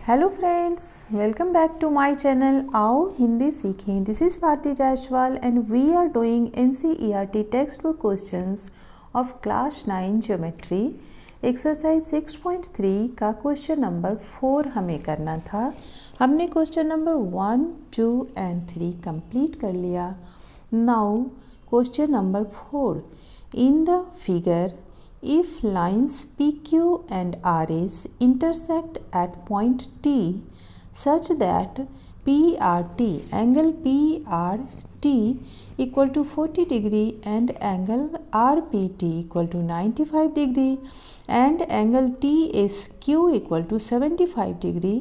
Hello friends, welcome back to my channel. आओ हिंदी सीखें। This is Bharti Jaiswal and we are doing NCERT text book questions of class 9 geometry. Exercise 6.3 का question number 4 हमें करना था। हमने question number 1, 2 and 3 complete कर लिया। Now question number 4। In the figure, if lines PQ and RS intersect at point T such that PRT, angle PRT equal to 40 degree and angle RPT equal to 95 degree and angle TSQ equal to 75 degree,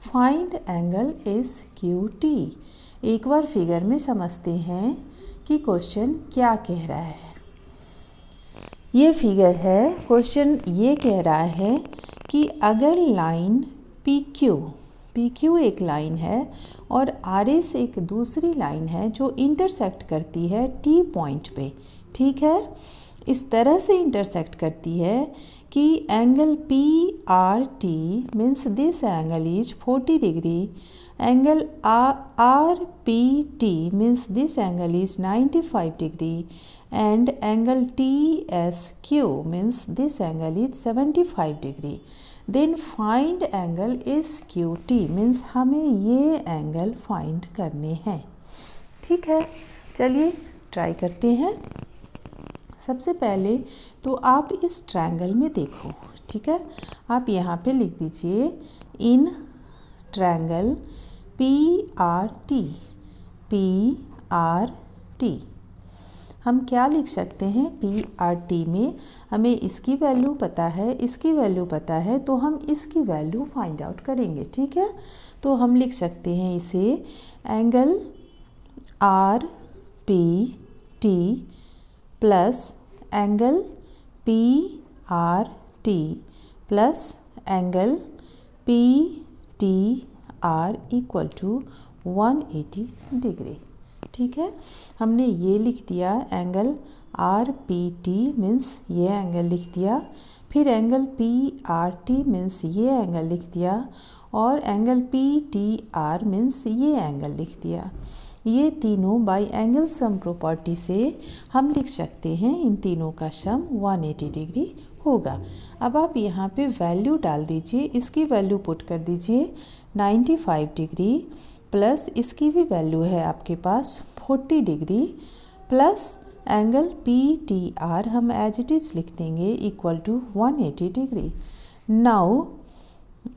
find angle SQT। एक बार figure में समझते हैं कि question क्या कह रहा है। ये फिगर है, क्वेश्चन ये कह रहा है कि अगर लाइन PQ एक लाइन है और RS एक दूसरी लाइन है जो इंटरसेक्ट करती है T पॉइंट पे, ठीक है, इस तरह से इंटरसेक्ट करती है कि angle PRT means this angle is 40 degree, angle RPT means this angle is 95 degree and angle TSQ means this angle is 75 degree. Then find angle SQT means हमें ये एंगल फाइंड करने हैं। ठीक है, चलिए ट्राई करते हैं। सबसे पहले तो आप इस ट्रायंगल में देखो, ठीक है, आप यहाँ पे लिख दीजिए इन ट्रायंगल PRT। हम क्या लिख सकते हैं, PRT में हमें इसकी वैल्यू पता है, इसकी वैल्यू पता है, तो हम इसकी वैल्यू फाइंड आउट करेंगे। ठीक है, तो हम लिख सकते हैं इसे angle RPT plus angle PRT plus angle PTR equal to 180 degree. ठीक है, हमने ये लिख दिया एंगल RPT मीन्स ये एंगल लिख दिया, फिर एंगल PRT मीन्स ये एंगल लिख दिया और एंगल PTR मीन्स ये एंगल लिख दिया। ये तीनों बाय एंगल सम प्रॉपर्टी से हम लिख सकते हैं इन तीनों का सम 180 डिग्री होगा। अब आप यहाँ पे वैल्यू डाल दीजिए, इसकी वैल्यू पुट कर दीजिए 95 डिग्री प्लस इसकी भी वैल्यू है आपके पास 40 डिग्री प्लस एंगल PTR हम एज इट इज़ लिख देंगे इक्वल टू 180 डिग्री। नाउ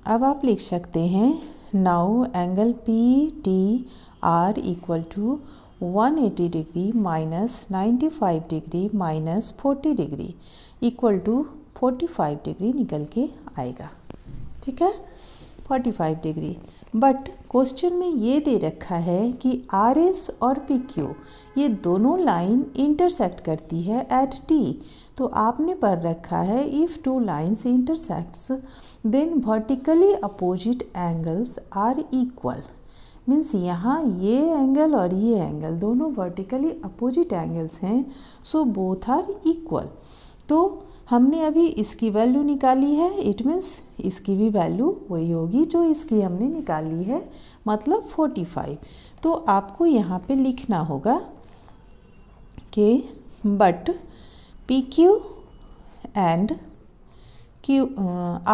अब आप लिख सकते हैं now angle PTR equal to 180 degree minus 95 degree minus 40 degree equal to 45 degree निकल के आएगा। ठीक है, 45 डिग्री। बट क्वेश्चन में ये दे रखा है कि RS और PQ ये दोनों लाइन इंटरसेक्ट करती है एट T। तो आपने पढ़ रखा है if two lines intersects then vertically opposite angles are equal. Means यहाँ ये एंगल और ये एंगल दोनों वर्टिकली अपोजिट एंगल्स हैं, सो बोथ आर इक्वल। तो हमने अभी इसकी वैल्यू निकाली है, इट मीन्स इसकी भी वैल्यू वही होगी जो इसकी हमने निकाली है, मतलब 45। तो आपको यहाँ पे लिखना होगा कि but PQ and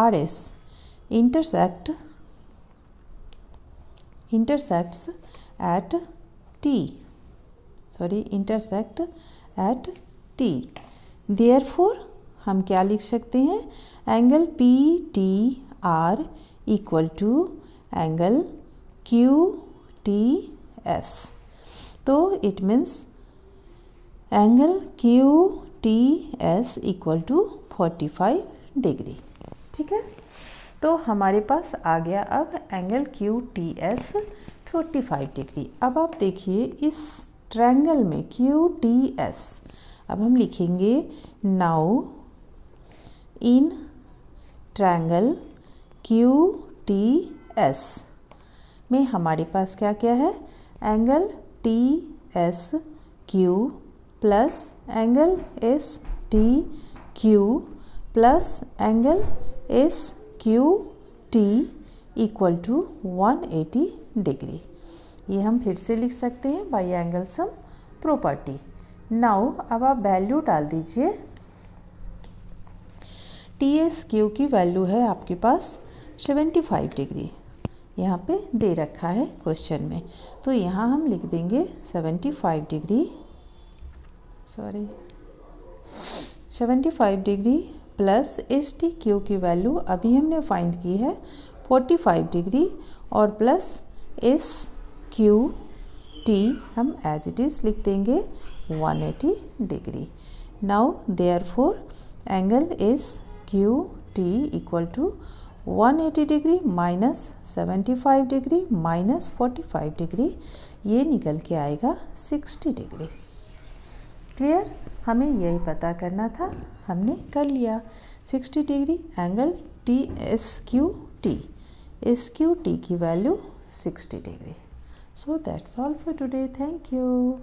RS intersects intersect at T। Therefore हम क्या लिख सकते हैं, angle PTR equal to angle QTS। तो it means angle QTS equal to 45 degree. ठीक है, तो हमारे पास आ गया अब एंगल QTS 45 डिग्री। अब आप देखिए इस ट्रायंगल में QTS, अब हम लिखेंगे नाउ इन ट्रायंगल QTS में हमारे पास क्या क्या है, angle TSQ plus angle STQ plus angle SQT equal to 180 degree. ये हम फिर से लिख सकते हैं by angle sum property. Now अब आप वैल्यू डाल दीजिए। TSQ की वैल्यू है आपके पास 75 डिग्री, यहाँ पे दे रखा है क्वेश्चन में, तो यहाँ हम लिख देंगे 75 डिग्री प्लस STQ की वैल्यू अभी हमने फाइंड की है 45 डिग्री और प्लस SQT हम एज इट इज़ लिख देंगे 180 degree. Now therefore angle SQT equal to 180 degree minus 75 degree minus 45 degree, ये निकल के आएगा 60 डिग्री। क्लियर? हमें यही पता करना था, हमने कर लिया। 60 डिग्री एंगल SQT की value 60 degree. So that's all for today. Thank you.